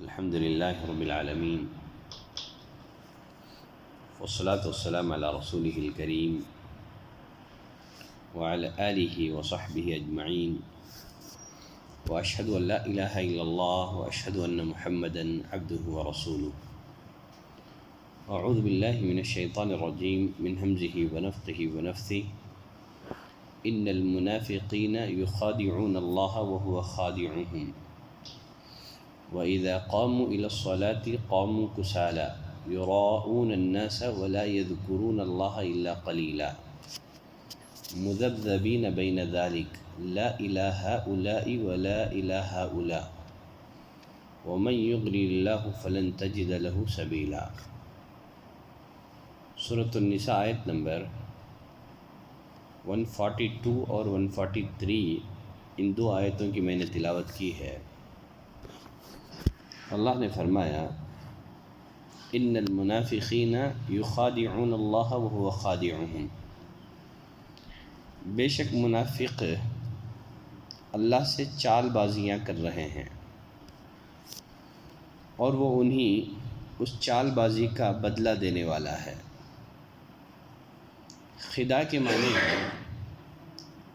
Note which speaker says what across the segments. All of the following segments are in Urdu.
Speaker 1: الحمد لله رب العالمين والصلاة والسلام على رسوله الكريم وعلى آله وصحبه أجمعين وأشهد أن لا إله إلا الله وأشهد أن محمدا عبده ورسوله. أعوذ بالله من الشيطان الرجيم من همزه ونفخه ونفثه. إن المنافقين يخادعون الله وهو خادعهم وإذا قاموا إلى الصلاة قاموا كسالى يراءون الناس ولا يذكرون الله إلا قليلا مذبذبين بين ذلك لا إلى هؤلاء ولا إلى هؤلاء ومن يضلل الله فلن تجد له سبيلا. سورۃ النساء آیت نمبر 142 اور 143 ان دو آیتوں کی میں نے تلاوت کی ہے. اللہ نے فرمایا ان المنافقین یخادعون اللہ وهو خادعهم، بے شک منافق اللہ سے چال بازیاں کر رہے ہیں اور وہ انہیں اس چال بازی کا بدلہ دینے والا ہے. خدا کے معنی ہے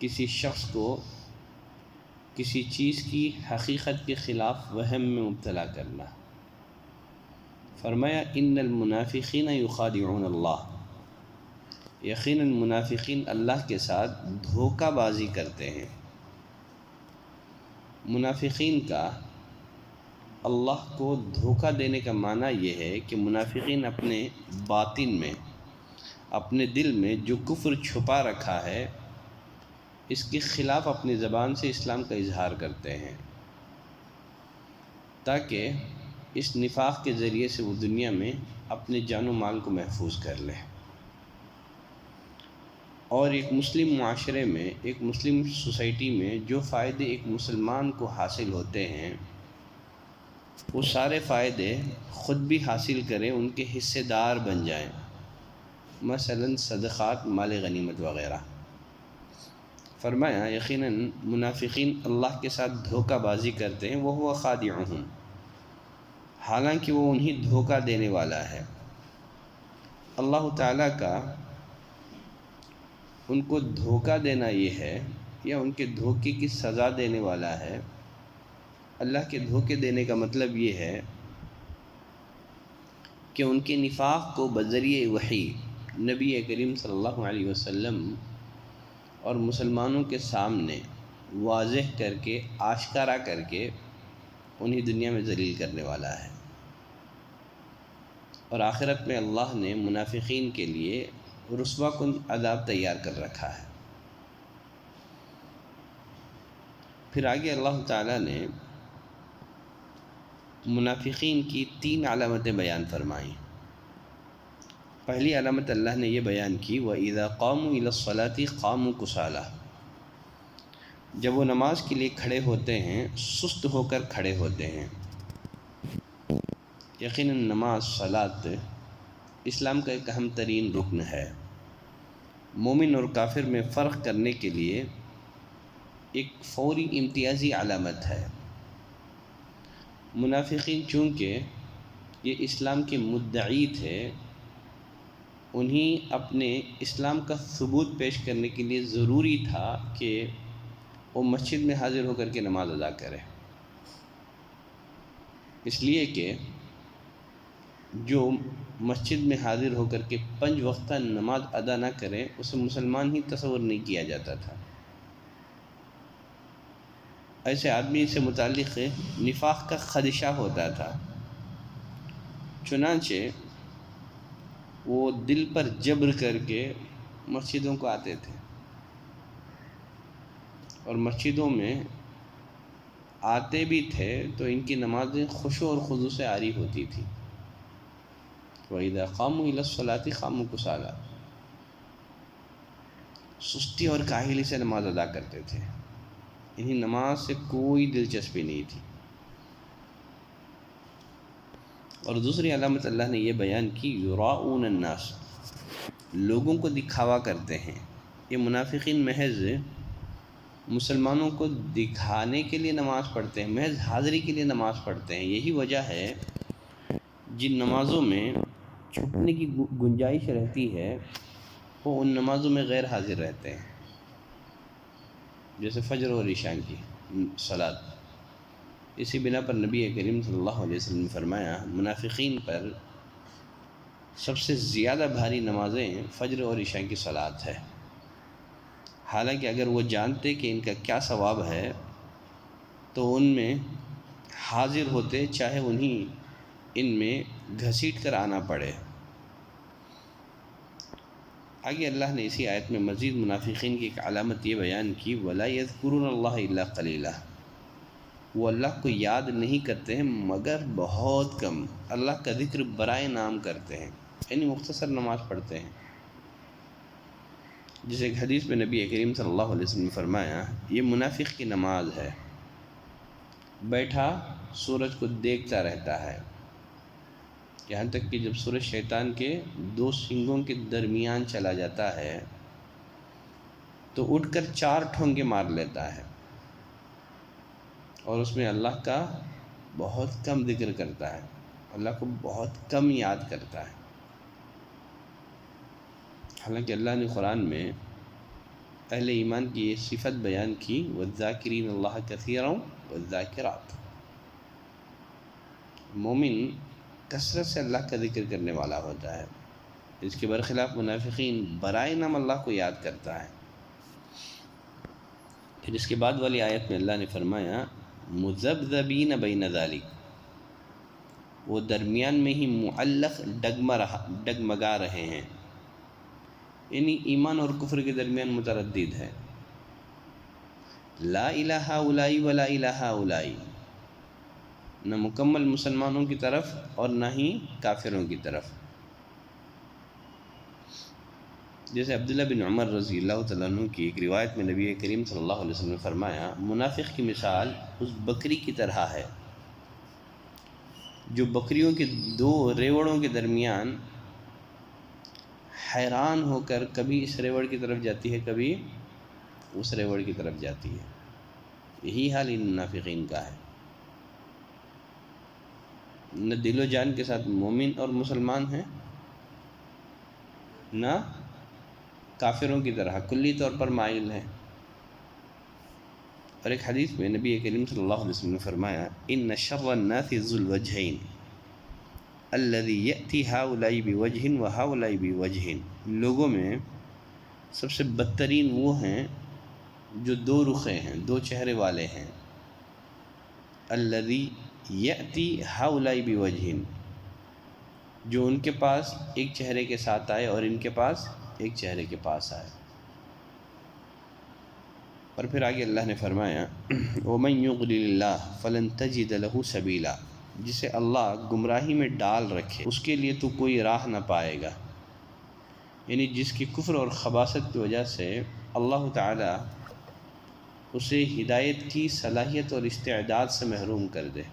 Speaker 1: کسی شخص کو کسی چیز کی حقیقت کے خلاف وہم میں مبتلا کرنا. فرمایا ان المنافقین یخادعون اللہ، یقیناً منافقین اللہ کے ساتھ دھوکہ بازی کرتے ہیں. منافقین کا اللہ کو دھوکہ دینے کا معنی یہ ہے کہ منافقین اپنے باطن میں، اپنے دل میں جو کفر چھپا رکھا ہے اس کے خلاف اپنی زبان سے اسلام کا اظہار کرتے ہیں تاکہ اس نفاق کے ذریعے سے وہ دنیا میں اپنے جان و مال کو محفوظ کر لے. اور ایک مسلم معاشرے میں، ایک مسلم سوسائٹی میں جو فائدے ایک مسلمان کو حاصل ہوتے ہیں وہ سارے فائدے خود بھی حاصل کریں، ان کے حصے دار بن جائیں، مثلا صدقات، مال غنیمت وغیرہ. فرمایا یقیناً منافقین اللہ کے ساتھ دھوکہ بازی کرتے ہیں، وہ خادعهم، حالانکہ وہ انہیں دھوکہ دینے والا ہے. اللہ تعالیٰ کا ان کو دھوکہ دینا یہ ہے یا ان کے دھوکے کی سزا دینے والا ہے. اللہ کے دھوکے دینے کا مطلب یہ ہے کہ ان کے نفاق کو بذریعہ وحی نبی کریم صلی اللہ علیہ وسلم اور مسلمانوں کے سامنے واضح کر کے، آشکارا کر کے انہیں دنیا میں ذلیل کرنے والا ہے. اور آخرت میں اللہ نے منافقین کے لیے رسوا کن عذاب تیار کر رکھا ہے. پھر آگے اللہ تعالیٰ نے منافقین کی 3 علامتیں بیان فرمائیں. پہلی علامت اللہ نے یہ بیان کی وَإِذَا قَامُوا إِلَى الصَّلَاةِ قَامُوا كُسَالَىٰ، جب وہ نماز کے لیے کھڑے ہوتے ہیں سست ہو کر کھڑے ہوتے ہیں. یقیناً نماز، صلاۃ اسلام کا ایک اہم ترین رکن ہے. مومن اور کافر میں فرق کرنے کے لیے ایک فوری امتیازی علامت ہے. منافقین چونکہ یہ اسلام کے مدعی تھے، انہیں اپنے اسلام کا ثبوت پیش کرنے کے لیے ضروری تھا کہ وہ مسجد میں حاضر ہو کر کے نماز ادا کرے. اس لیے کہ جو مسجد میں حاضر ہو کر کے 5 وقتہ نماز ادا نہ کرے اسے مسلمان ہی تصور نہیں کیا جاتا تھا. ایسے آدمی سے متعلق نفاق کا خدشہ ہوتا تھا. چنانچہ وہ دل پر جبر کر کے مسجدوں کو آتے تھے اور مسجدوں میں آتے بھی تھے تو ان کی نمازیں خشوع اور خضوع سے عاری ہوتی تھی. وَإِذَا قَامُوا إِلَى الصَّلَاةِ قَامُوا كُسَالَىٰ، سستی اور کاہلی سے نماز ادا کرتے تھے، انہیں نماز سے کوئی دلچسپی نہیں تھی. اور دوسری علامت اللہ نے یہ بیان کی یراؤون الناس، لوگوں کو دکھاوا کرتے ہیں. یہ منافقین محض مسلمانوں کو دکھانے کے لیے نماز پڑھتے ہیں، محض حاضری کے لیے نماز پڑھتے ہیں۔ یہی وجہ ہے جن نمازوں میں چھپنے کی گنجائش رہتی ہے وہ ان نمازوں میں غیر حاضر رہتے ہیں، جیسے فجر اور عشاء کی صلاۃ۔ اسی بنا پر نبی کریم صلی اللہ علیہ وسلم نے فرمایا منافقین پر سب سے زیادہ بھاری نمازیں فجر اور عشاء کی صلاۃ ہے، حالانکہ اگر وہ جانتے کہ ان کا کیا ثواب ہے تو ان میں حاضر ہوتے، چاہے انہیں ان میں گھسیٹ کر آنا پڑے۔ آگے اللہ نے اسی آیت میں مزید منافقین کی ایک علامت یہ بیان کی وَلَا يَذْكُرُونَ اللَّهَ إِلَّا قَلِيلًا، وہ اللہ کو یاد نہیں کرتے ہیں مگر بہت کم، اللہ کا ذکر برائے نام کرتے ہیں، یعنی مختصر نماز پڑھتے ہیں۔ جس ایک حدیث میں نبی کریم صلی اللہ علیہ وسلم نے فرمایا یہ منافق کی نماز ہے، بیٹھا سورج کو دیکھتا رہتا ہے، یہاں تک کہ جب سورج شیطان کے دو سنگوں کے درمیان چلا جاتا ہے تو اٹھ کر 4 ٹھونگے مار لیتا ہے، اور اس میں اللہ کا بہت کم ذکر کرتا ہے، اللہ کو بہت کم یاد کرتا ہے۔ حالانکہ اللہ نے قرآن میں اہل ایمان کی یہ صفت بیان کی وَالذَّاكِرِينَ اللَّهَ كَثِيرًا وَالذَّاكِرَاتِ، مومن کثرت سے اللہ کا ذکر کرنے والا ہوتا ہے، اس کے برخلاف منافقین برائے نام اللہ کو یاد کرتا ہے۔ پھر اس کے بعد والی آیت میں اللہ نے فرمایا مذبذبین بین ذالک، وہ درمیان میں ہی معلق ڈگمگا رہے ہیں، یعنی ایمان اور کفر کے درمیان متردد ہے، لا الہ الا ولا الہ الا، نہ مکمل مسلمانوں کی طرف اور نہ ہی کافروں کی طرف۔ جیسے عبداللہ بن عمر رضی اللہ تعالیٰ عنہ کی ایک روایت میں نبی کریم صلی اللہ علیہ وسلم نے فرمایا منافق کی مثال اس بکری کی طرح ہے جو بکریوں کے 2 ریوڑوں کے درمیان حیران ہو کر کبھی اس ریوڑ کی طرف جاتی ہے کبھی اس ریوڑ کی طرف جاتی ہے۔ یہی حال ان منافقین کا ہے، نہ دل و جان کے ساتھ مومن اور مسلمان ہیں، نہ کافروں کی طرح کلی طور پر مائل ہیں۔ اور ایک حدیث میں نبی کریم صلی اللہ علیہ وسلم نے فرمایا ان شر الناس ذو الوجہین الذی یأتی ہؤلاء بوجہ وہؤلاء بوجہ، لوگوں میں سب سے بدترین وہ ہیں جو 2 رخیں ہیں، 2 چہرے والے ہیں، الذی یأتی ہؤلاء بوجہ، جو ان کے پاس ایک چہرے کے ساتھ آئے اور ان کے پاس ایک چہرے کے پاس آئے۔ اور پھر آگے اللہ نے فرمایا وَمَن يُضْلِلِ اللَّهُ فَلَن تَجِدَ لَهُ سَبِيلًا، جسے اللہ گمراہی میں ڈال رکھے اس کے لیے تو کوئی راہ نہ پائے گا، یعنی جس کی کفر اور خباثت کی وجہ سے اللہ تعالی اسے ہدایت کی صلاحیت اور استعداد سے محروم کر دے۔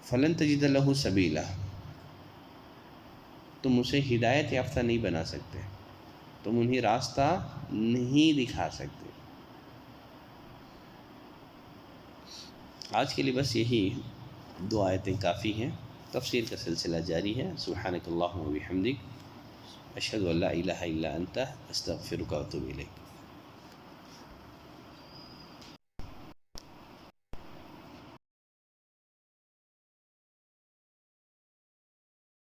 Speaker 1: فَلَن تَجِدَ لَهُ سَبِيلًا، تم اسے ہدایت یافتہ نہیں بنا سکتے، تم انہیں راستہ نہیں دکھا سکتے۔ آج کے لیے بس یہی 2 آیتیں کافی ہیں، تفسیر کا سلسلہ جاری ہے۔ سبحانک اللہم و بحمدک، اشہد ان لا الہ الا انت، استغفرک و اتوب الیک۔